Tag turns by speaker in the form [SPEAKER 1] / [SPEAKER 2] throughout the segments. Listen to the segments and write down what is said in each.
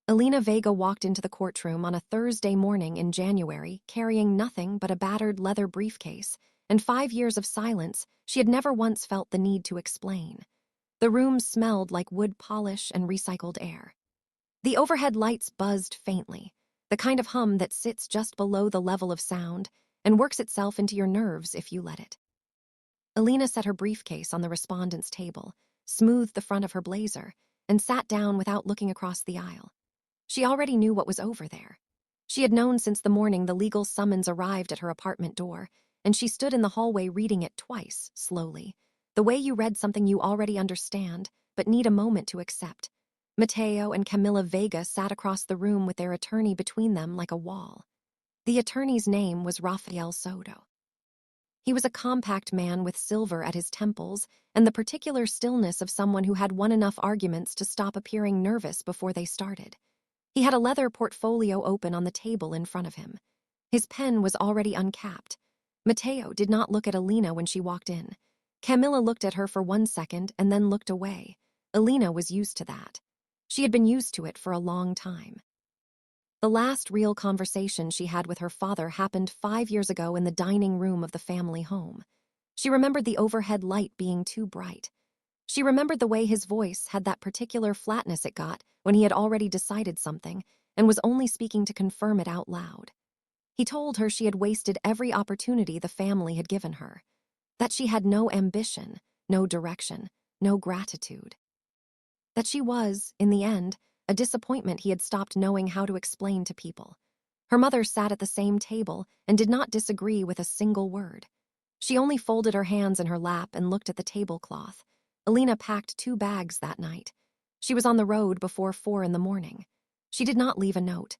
[SPEAKER 1] Elena Vega walked into the courtroom on a Thursday morning in January, carrying nothing but a battered leather briefcase, and 5 years of silence, she had never once felt the need to explain. The room smelled like wood polish and recycled air. The overhead lights buzzed faintly, the kind of hum that sits just below the level of sound and works itself into your nerves if you let it. Elena set her briefcase on the respondent's table, smoothed the front of her blazer, and sat down without looking across the aisle. She already knew what was over there. She had known since the morning the legal summons arrived at her apartment door, and she stood in the hallway reading it twice, slowly, the way you read something you already understand, but need a moment to accept. Mateo and Camila Vega sat across the room with their attorney between them like a wall. The attorney's name was Rafael Soto. He was a compact man with silver at his temples and the particular stillness of someone who had won enough arguments to stop appearing nervous before they started. He had a leather portfolio open on the table in front of him. His pen was already uncapped. Mateo did not look at Elena when she walked in. Camilla looked at her for 1 second and then looked away. Elena was used to that. She had been used to it for a long time. The last real conversation she had with her father happened 5 years ago in the dining room of the family home. She remembered the overhead light being too bright. She remembered the way his voice had that particular flatness it got when he had already decided something and was only speaking to confirm it out loud. He told her she had wasted every opportunity the family had given her, that she had no ambition, no direction, no gratitude. That she was, in the end, a disappointment he had stopped knowing how to explain to people. Her mother sat at the same table and did not disagree with a single word. She only folded her hands in her lap and looked at the tablecloth. Elena packed 2 bags that night. She was on the road before 4 in the morning. She did not leave a note.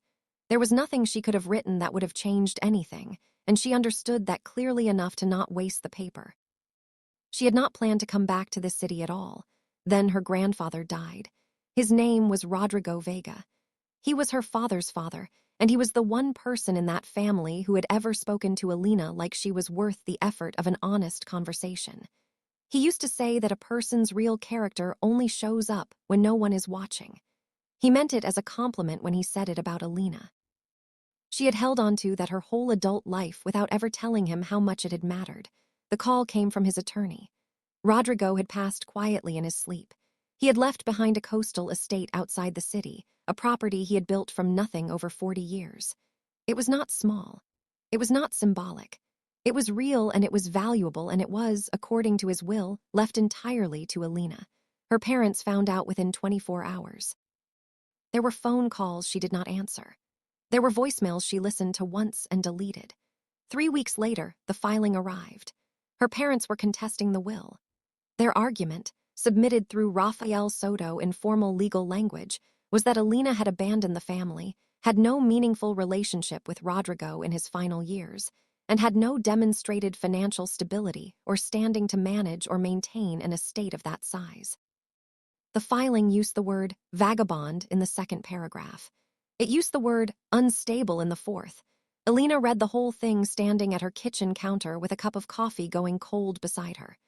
[SPEAKER 1] There was nothing she could have written that would have changed anything, and she understood that clearly enough to not waste the paper. She had not planned to come back to this city at all. Then her grandfather died. His name was Rodrigo Vega. He was her father's father, and he was the one person in that family who had ever spoken to Elena like she was worth the effort of an honest conversation. He used to say that a person's real character only shows up when no one is watching. He meant it as a compliment when he said it about Elena. She had held on to that her whole adult life without ever telling him how much it had mattered. The call came from his attorney. Rodrigo had passed quietly in his sleep. He had left behind a coastal estate outside the city, a property he had built from nothing over 40 years. It was not small. It was not symbolic. It was real and it was valuable, and it was, according to his will, left entirely to Elena. Her parents found out within 24 hours. There were phone calls she did not answer. There were voicemails she listened to once and deleted. 3 weeks later, the filing arrived. Her parents were contesting the will. Their argument, submitted through Rafael Soto in formal legal language, was that Elena had abandoned the family, had no meaningful relationship with Rodrigo in his final years, and had no demonstrated financial stability or standing to manage or maintain an estate of that size. The filing used the word vagabond in the 2nd paragraph. It used the word unstable in the 4th. Elena read the whole thing standing at her kitchen counter with a cup of coffee going cold beside her.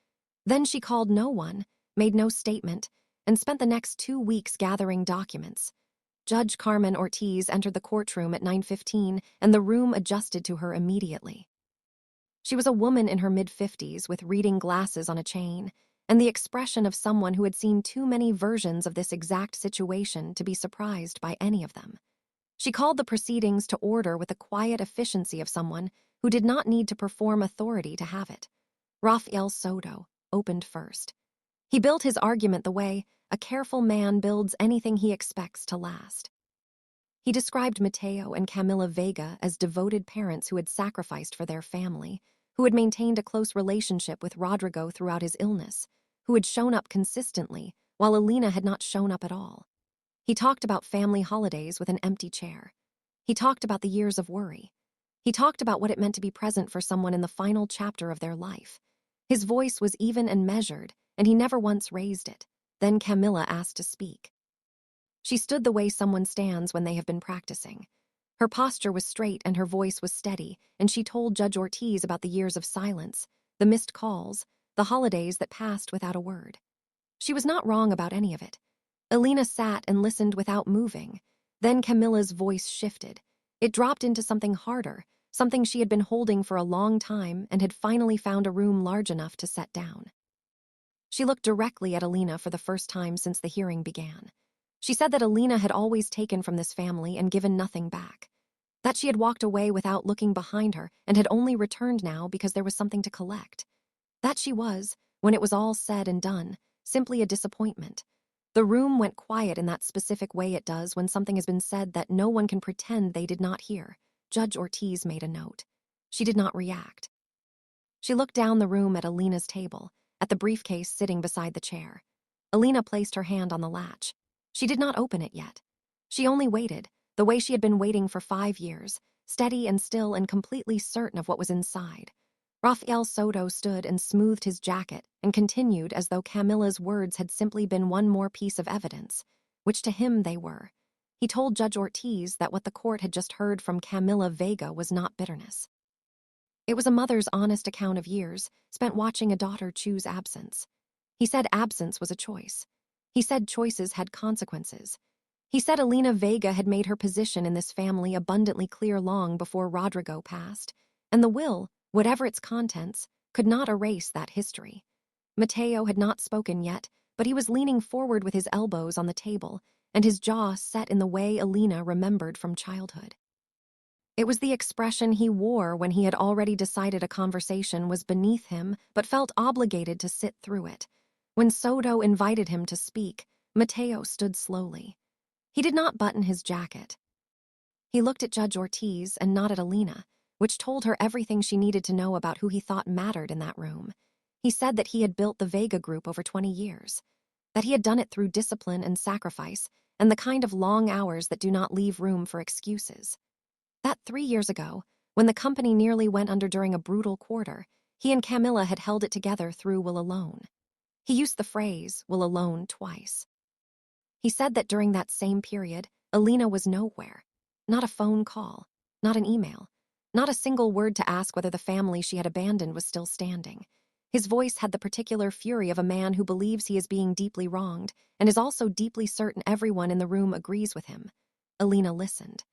[SPEAKER 1] Then she called no one, made no statement, and spent the next 2 weeks gathering documents. Judge Carmen Ortiz entered the courtroom at 9:15, and the room adjusted to her immediately. She was a woman in her mid-50s with reading glasses on a chain, and the expression of someone who had seen too many versions of this exact situation to be surprised by any of them. She called the proceedings to order with the quiet efficiency of someone who did not need to perform authority to have it. Rafael Soto opened first. He built his argument the way a careful man builds anything he expects to last. He described Mateo and Camila Vega as devoted parents who had sacrificed for their family, who had maintained a close relationship with Rodrigo throughout his illness, who had shown up consistently while Elena had not shown up at all. He talked about family holidays with an empty chair. He talked about the years of worry. He talked about what it meant to be present for someone in the final chapter of their life. His voice was even and measured, and he never once raised it. Then Camilla asked to speak. She stood the way someone stands when they have been practicing. Her posture was straight and her voice was steady, and she told Judge Ortiz about the years of silence, the missed calls, the holidays that passed without a word. She was not wrong about any of it. Elena sat and listened without moving. Then Camilla's voice shifted. It dropped into something harder, something she had been holding for a long time and had finally found a room large enough to set down. She looked directly at Alina for the first time since the hearing began. She said that Alina had always taken from this family and given nothing back. That she had walked away without looking behind her and had only returned now because there was something to collect. That she was, when it was all said and done, simply a disappointment. The room went quiet in that specific way it does when something has been said that no one can pretend they did not hear. Judge Ortiz made a note. She did not react. She looked down the room at Alina's table, at the briefcase sitting beside the chair. Alina placed her hand on the latch. She did not open it yet. She only waited, the way she had been waiting for 5 years, steady and still and completely certain of what was inside. Rafael Soto stood and smoothed his jacket and continued as though Camilla's words had simply been one more piece of evidence, which to him they were. He told Judge Ortiz that what the court had just heard from Camila Vega was not bitterness. It was a mother's honest account of years spent watching a daughter choose absence. He said absence was a choice. He said choices had consequences. He said Alina Vega had made her position in this family abundantly clear long before Rodrigo passed, and the will, whatever its contents, could not erase that history. Mateo had not spoken yet, but he was leaning forward with his elbows on the table and his jaw set in the way Alina remembered from childhood. It was the expression he wore when he had already decided a conversation was beneath him but felt obligated to sit through it. When Soto invited him to speak, Mateo stood slowly. He did not button his jacket. He looked at Judge Ortiz and not at Alina, which told her everything she needed to know about who he thought mattered in that room. He said that he had built the Vega Group over 20 years, that he had done it through discipline and sacrifice and the kind of long hours that do not leave room for excuses. That 3 years ago, when the company nearly went under during a brutal quarter, he and Camilla had held it together through will alone. He used the phrase will alone twice. He said that during that same period, Alina was nowhere. Not a phone call, not an email, not a single word to ask whether the family she had abandoned was still standing. His voice had the particular fury of a man who believes he is being deeply wronged and is also deeply certain everyone in the room agrees with him. Alina listened.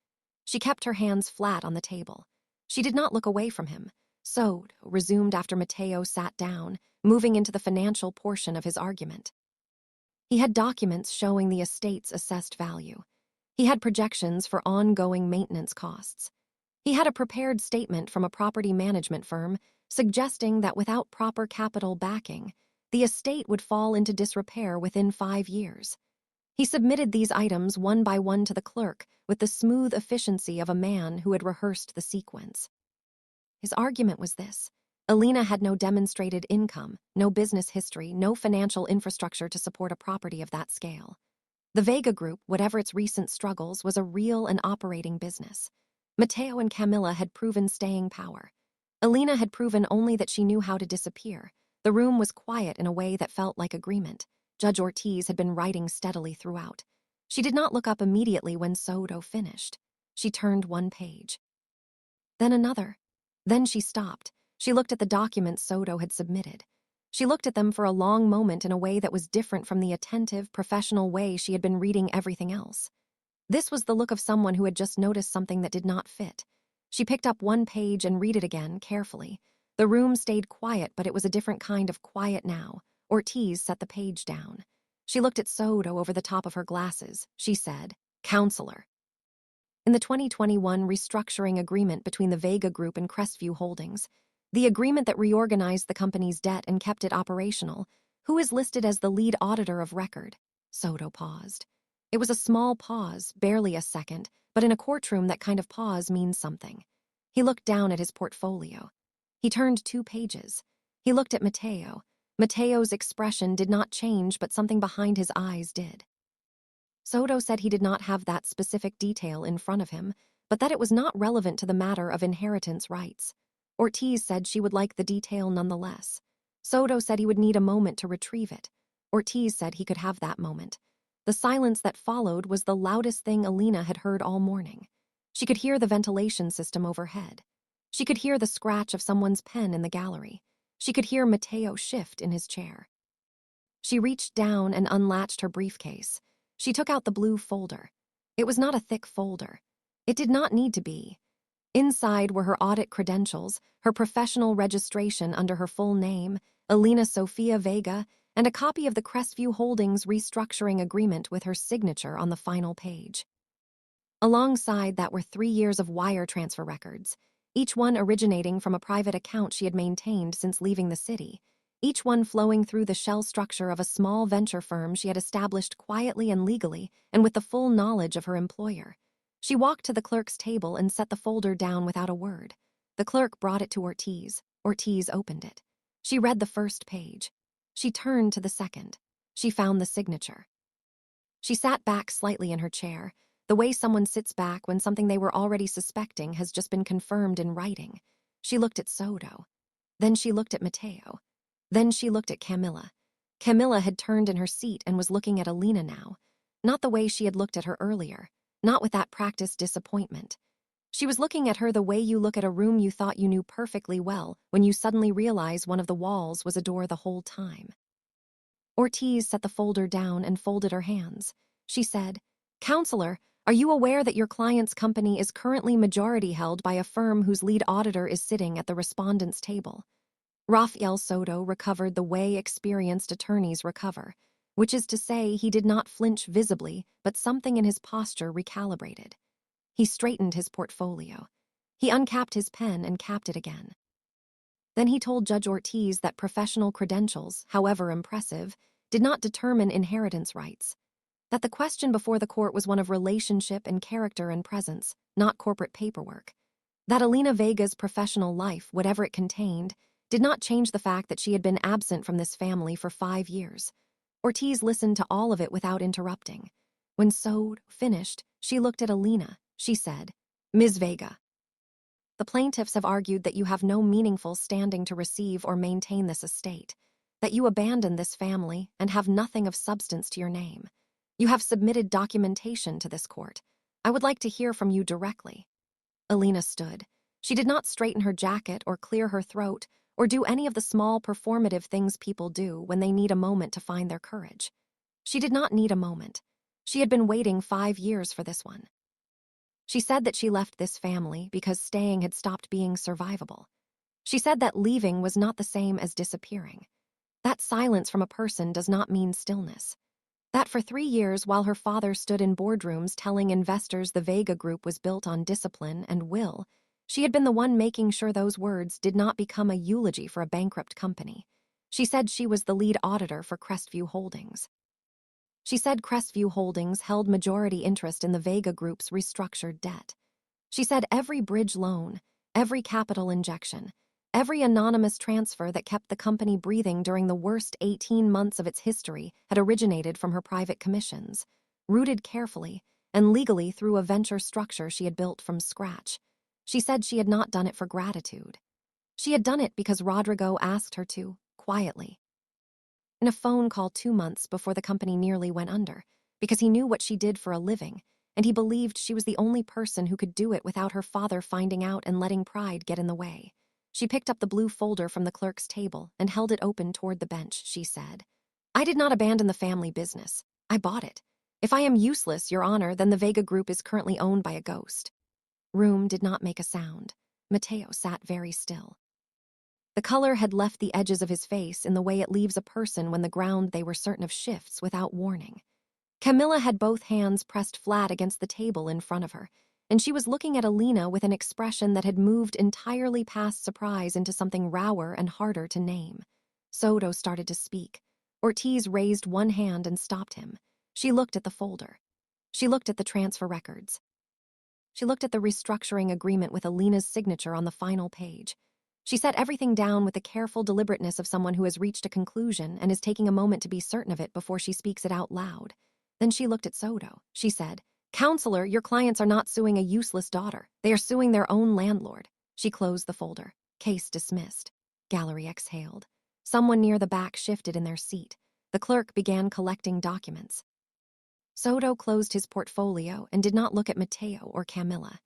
[SPEAKER 1] She kept her hands flat on the table. She did not look away from him. Soto resumed after Mateo sat down, moving into the financial portion of his argument. He had documents showing the estate's assessed value. He had projections for ongoing maintenance costs. He had a prepared statement from a property management firm suggesting that without proper capital backing, the estate would fall into disrepair within 5 years. He submitted these items one by one to the clerk with the smooth efficiency of a man who had rehearsed the sequence. His argument was this: Alina had no demonstrated income, no business history, no financial infrastructure to support a property of that scale. The Vega Group, whatever its recent struggles, was a real and operating business. Mateo and Camilla had proven staying power. Alina had proven only that she knew how to disappear. The room was quiet in a way that felt like agreement. Judge Ortiz had been writing steadily throughout. She did not look up immediately when Soto finished. She turned one page. Then another. Then she stopped. She looked at the documents Soto had submitted. She looked at them for a long moment in a way that was different from the attentive, professional way she had been reading everything else. This was the look of someone who had just noticed something that did not fit. She picked up one page and read it again, carefully. The room stayed quiet, but it was a different kind of quiet now. Ortiz set the page down. She looked at Soto over the top of her glasses. She said, "Counselor." In the 2021 restructuring agreement between the Vega Group and Crestview Holdings, the agreement that reorganized the company's debt and kept it operational, who is listed as the lead auditor of record? Soto paused. It was a small pause, barely a second, but in a courtroom that kind of pause means something. He looked down at his portfolio. He turned 2 pages. He looked at Mateo. Mateo's expression did not change, but something behind his eyes did. Soto said he did not have that specific detail in front of him, but that it was not relevant to the matter of inheritance rights. Ortiz said she would like the detail nonetheless. Soto said he would need a moment to retrieve it. Ortiz said he could have that moment. The silence that followed was the loudest thing Alina had heard all morning. She could hear the ventilation system overhead. She could hear the scratch of someone's pen in the gallery. She could hear Mateo shift in his chair. She reached down and unlatched her briefcase. She took out the blue folder. It was not a thick folder. It did not need to be. Inside were her audit credentials, her professional registration under her full name, Elena Sofia Vega, and a copy of the Crestview Holdings restructuring agreement with her signature on the final page. Alongside that were 3 years of wire transfer records, each one originating from a private account she had maintained since leaving the city, each one flowing through the shell structure of a small venture firm she had established quietly and legally and with the full knowledge of her employer. She walked to the clerk's table and set the folder down without a word. The clerk brought it to Ortiz. Ortiz opened it. She read the first page. She turned to the second. She found the signature. She sat back slightly in her chair, the way someone sits back when something they were already suspecting has just been confirmed in writing. She looked at Soto. Then she looked at Mateo. Then she looked at Camilla. Camilla had turned in her seat and was looking at Alina now. Not the way she had looked at her earlier. Not with that practiced disappointment. She was looking at her the way you look at a room you thought you knew perfectly well when you suddenly realize one of the walls was a door the whole time. Ortiz set the folder down and folded her hands. She said, "Counselor, are you aware that your client's company is currently majority held by a firm whose lead auditor is sitting at the respondent's table?" Rafael Soto recovered the way experienced attorneys recover, which is to say he did not flinch visibly, but something in his posture recalibrated. He straightened his portfolio. He uncapped his pen and capped it again. Then he told Judge Ortiz that professional credentials, however impressive, did not determine inheritance rights. That the question before the court was one of relationship and character and presence, not corporate paperwork. That Alina Vega's professional life, whatever it contained, did not change the fact that she had been absent from this family for 5 years. Ortiz listened to all of it without interrupting. When Sode finished, she looked at Alina. She said, "Ms. Vega, the plaintiffs have argued that you have no meaningful standing to receive or maintain this estate, that you abandoned this family and have nothing of substance to your name. You have submitted documentation to this court. I would like to hear from you directly." Alina stood. She did not straighten her jacket or clear her throat or do any of the small performative things people do when they need a moment to find their courage. She did not need a moment. She had been waiting 5 years for this one. She said that she left this family because staying had stopped being survivable. She said that leaving was not the same as disappearing. That silence from a person does not mean stillness. That for 3 years, while her father stood in boardrooms telling investors the Vega Group was built on discipline and will, she had been the one making sure those words did not become a eulogy for a bankrupt company. She said she was the lead auditor for Crestview Holdings. She said Crestview Holdings held majority interest in the Vega Group's restructured debt. She said every bridge loan, every capital injection, every anonymous transfer that kept the company breathing during the worst 18 months of its history had originated from her private commissions, rooted carefully and legally through a venture structure she had built from scratch. She said she had not done it for gratitude. She had done it because Rodrigo asked her to, quietly. In a phone call 2 months before the company nearly went under, because he knew what she did for a living, and he believed she was the only person who could do it without her father finding out and letting pride get in the way. She picked up the blue folder from the clerk's table and held it open toward the bench. She said, "I did not abandon the family business. I bought it. If I am useless, Your Honor, then the Vega Group is currently owned by a ghost." Room did not make a sound. Mateo sat very still. The color had left the edges of his face in the way it leaves a person when the ground they were certain of shifts without warning. Camilla had both hands pressed flat against the table in front of her, and she was looking at Alina with an expression that had moved entirely past surprise into something rower and harder to name. Soto started to speak. Ortiz raised one hand and stopped him. She looked at the folder. She looked at the transfer records. She looked at the restructuring agreement with Alina's signature on the final page. She set everything down with the careful deliberateness of someone who has reached a conclusion and is taking a moment to be certain of it before she speaks it out loud. Then she looked at Soto. She said, "Counselor, your clients are not suing a useless daughter. They are suing their own landlord." She closed the folder. Case dismissed. Gallery exhaled. Someone near the back shifted in their seat. The clerk began collecting documents. Soto closed his portfolio and did not look at Mateo or Camilla.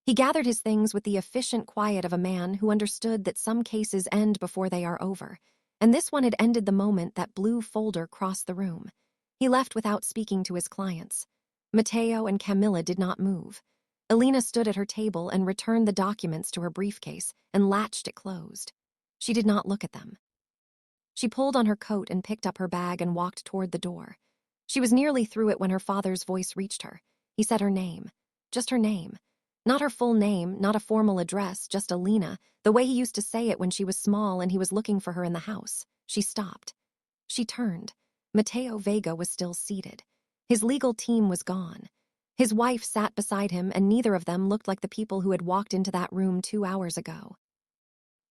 [SPEAKER 1] He gathered his things with the efficient quiet of a man who understood that some cases end before they are over, and this one had ended the moment that blue folder crossed the room. He left without speaking to his clients. Mateo and Camilla did not move. Alina stood at her table and returned the documents to her briefcase and latched it closed. She did not look at them. She pulled on her coat and picked up her bag and walked toward the door. She was nearly through it when her father's voice reached her. He said her name. Just her name. Not her full name, not a formal address, just Alina, the way he used to say it when she was small and he was looking for her in the house. She stopped. She turned. Mateo Vega was still seated. His legal team was gone. His wife sat beside him, and neither of them looked like the people who had walked into that room 2 hours ago.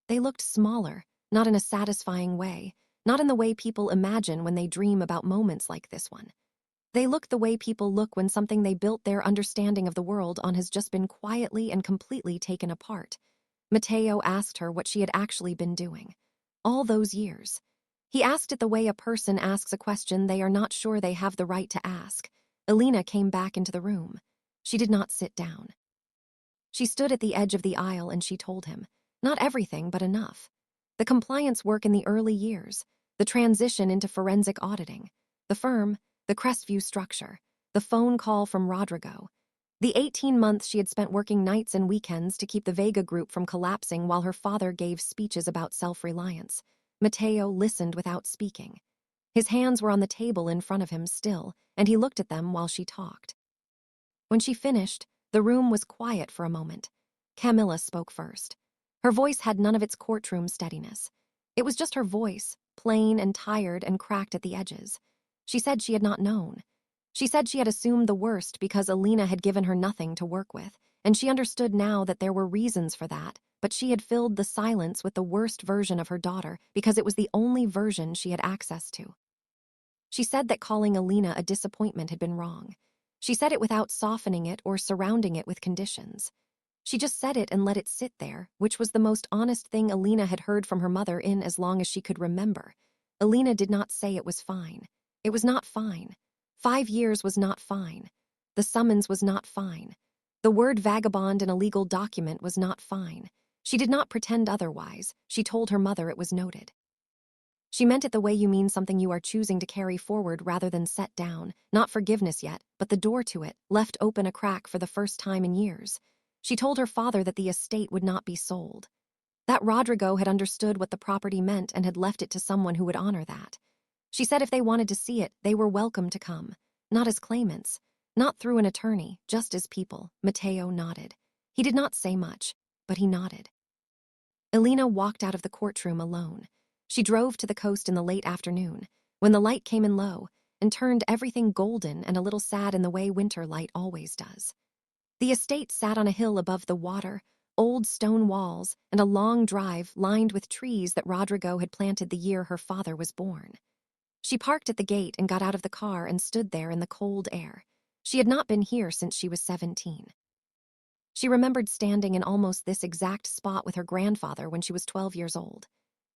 [SPEAKER 1] They looked smaller, not in a satisfying way, not in the way people imagine when they dream about moments like this one. They looked the way people look when something they built their understanding of the world on has just been quietly and completely taken apart. Mateo asked her what she had actually been doing. All those years. He asked it the way a person asks a question they are not sure they have the right to ask. Alina came back into the room. She did not sit down. She stood at the edge of the aisle and she told him. Not everything, but enough. The compliance work in the early years, the transition into forensic auditing, the firm, the Crestview structure, the phone call from Rodrigo, the 18 months she had spent working nights and weekends to keep the Vega group from collapsing while her father gave speeches about self-reliance. Mateo listened without speaking. His hands were on the table in front of him still, and he looked at them while she talked. When she finished, the room was quiet for a moment. Camilla spoke first. Her voice had none of its courtroom steadiness. It was just her voice, plain and tired and cracked at the edges. She said she had not known. She said she had assumed the worst because Alina had given her nothing to work with, and she understood now that there were reasons for that, but she had filled the silence with the worst version of her daughter because it was the only version she had access to. She said that calling Alina a disappointment had been wrong. She said it without softening it or surrounding it with conditions. She just said it and let it sit there, which was the most honest thing Alina had heard from her mother in as long as she could remember. Alina did not say it was fine. It was not fine. 5 years was not fine. The summons was not fine. The word vagabond in a legal document was not fine. She did not pretend otherwise. She told her mother it was noted. She meant it the way you mean something you are choosing to carry forward rather than set down, not forgiveness yet, but the door to it, left open a crack for the first time in years. She told her father that the estate would not be sold. That Rodrigo had understood what the property meant and had left it to someone who would honor that. She said if they wanted to see it, they were welcome to come. Not as claimants. Not through an attorney, just as people. Mateo nodded. He did not say much, but he nodded. Alina walked out of the courtroom alone. She drove to the coast in the late afternoon, when the light came in low, and turned everything golden and a little sad in the way winter light always does. The estate sat on a hill above the water, old stone walls, and a long drive lined with trees that Rodrigo had planted the year her father was born. She parked at the gate and got out of the car and stood there in the cold air. She had not been here since she was 17. She remembered standing in almost this exact spot with her grandfather when she was 12 years old.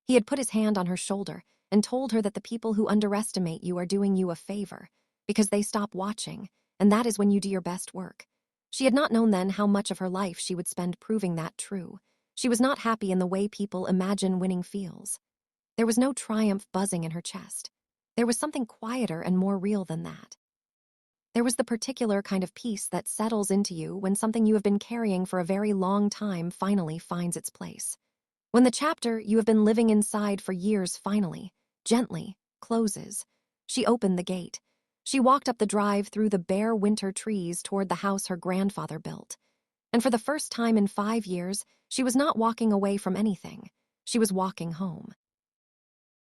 [SPEAKER 1] He had put his hand on her shoulder and told her that the people who underestimate you are doing you a favor, because they stop watching, and that is when you do your best work. She had not known then how much of her life she would spend proving that true. She was not happy in the way people imagine winning feels. There was no triumph buzzing in her chest. There was something quieter and more real than that. There was the particular kind of peace that settles into you when something you have been carrying for a very long time finally finds its place. When the chapter you have been living inside for years finally, gently, closes. She opened the gate. She walked up the drive through the bare winter trees toward the house her grandfather built. And for the first time in 5 years, she was not walking away from anything. She was walking home.